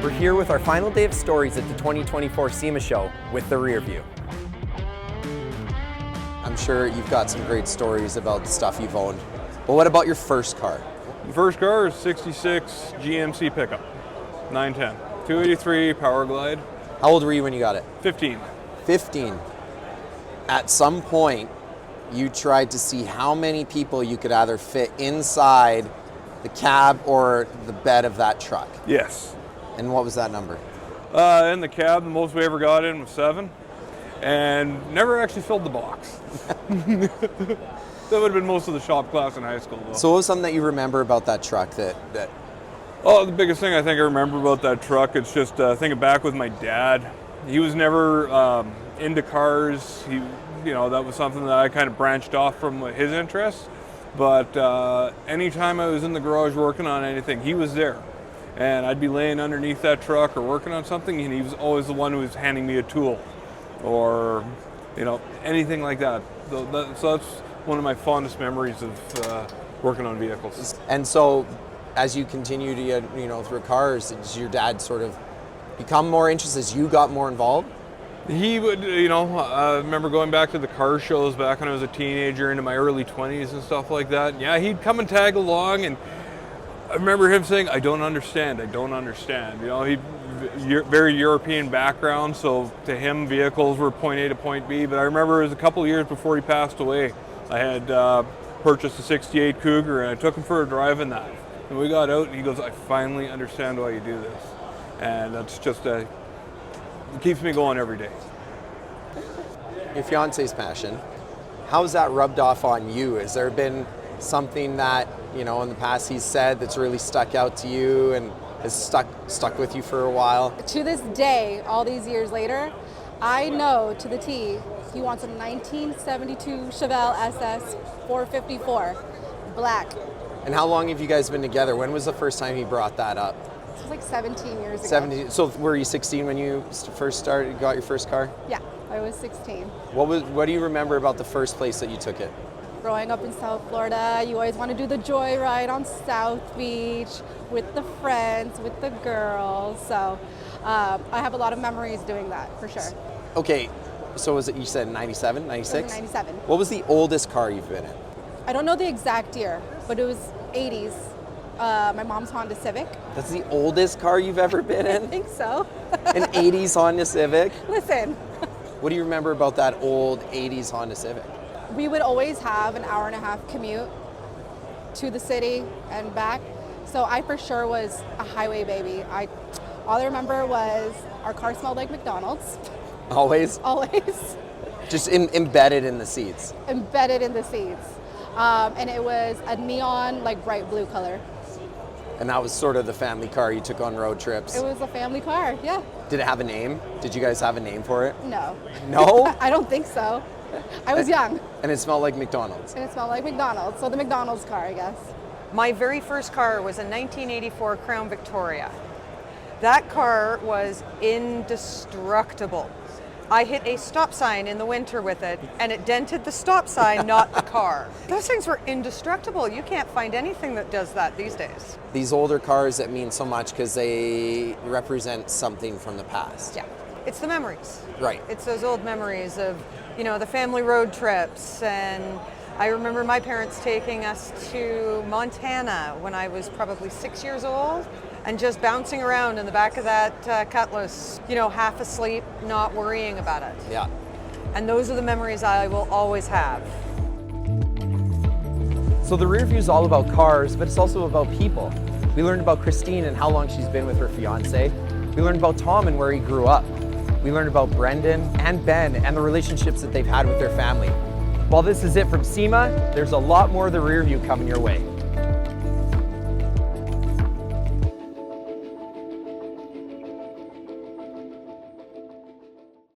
We're here with our final day of stories at the 2024 SEMA show with the Rearview. I'm sure you've got some great stories about the stuff you've owned. But what about your first car? The first car is 66 GMC pickup, 910, 283 Power Glide. How old were you when you got it? 15. 15. At some point, you tried to see how many people you could either fit inside the cab or the bed of that truck. Yes. And what was that number? In the cab, the most we ever got in was 7, and never actually filled the box. That would have been most of the shop class in high school, though. So what was something that you remember about that truck that Oh, the biggest thing I think I remember about that truck, it's just thinking back with my dad. He was never into cars. That was something that I kind of branched off from his interests. But anytime I was in the garage working on anything, he was there. And I'd be laying underneath that truck or working on something, and he was always the one who was handing me a tool or, anything like that. So that's one of my fondest memories of working on vehicles. And so as you continue to get, through cars, did your dad sort of become more interested as you got more involved? He would, I remember going back to the car shows back when I was a teenager into my early 20s and stuff like that. Yeah, he'd come and tag along, and I remember him saying, I don't understand. He very European background, so to him vehicles were point A to point B. But I remember it was a couple of years before he passed away. I had purchased a 68 Cougar, and I took him for a drive in that. And we got out, and he goes, I finally understand why you do this. And that's just it keeps me going every day. Your fiance's passion, how's that rubbed off on you? Has there been something that, in the past he's said that's really stuck out to you and has stuck with you for a while? To this day, all these years later, I know to the T he wants a 1972 Chevelle SS 454, black. And how long have you guys been together? When was the first time he brought that up? It was like 17 years ago. 17. So were you 16 when you first got your first car? Yeah, I was 16. What do you remember about the first place that you took it? Growing up in South Florida, you always want to do the joyride on South Beach with the friends, with the girls. So I have a lot of memories doing that, for sure. Okay, so was it, you said 97, 96? It was 97. What was the oldest car you've been in? I don't know the exact year, but it was 80s. My mom's Honda Civic. That's the oldest car you've ever been in? I think so. An 80s Honda Civic? Listen. What do you remember about that old 80s Honda Civic? We would always have an hour-and-a-half commute to the city and back. So I for sure was a highway baby. All I remember was our car smelled like McDonald's. Always? Always. Just embedded in the seats? Embedded in the seats. And it was a neon, bright blue color. And that was sort of the family car you took on road trips? It was a family car, yeah. Did it have a name? Did you guys have a name for it? No. No? I don't think so. I was young. And it smelled like McDonald's? And it smelled like McDonald's, so the McDonald's car, I guess. My very first car was a 1984 Crown Victoria. That car was indestructible. I hit a stop sign in the winter with it, and it dented the stop sign, not the car. Those things were indestructible. You can't find anything that does that these days. These older cars that mean so much because they represent something from the past. Yeah, it's the memories. Right. It's those old memories of, the family road trips. And I remember my parents taking us to Montana when I was probably 6 years old, and just bouncing around in the back of that Cutlass, half asleep, not worrying about it. Yeah. And those are the memories I will always have. So the Rearview is all about cars, but it's also about people. We learned about Christine and how long she's been with her fiance. We learned about Tom and where he grew up. We learned about Brendan and Ben and the relationships that they've had with their family. While this is it from SEMA, there's a lot more of the Rearview coming your way.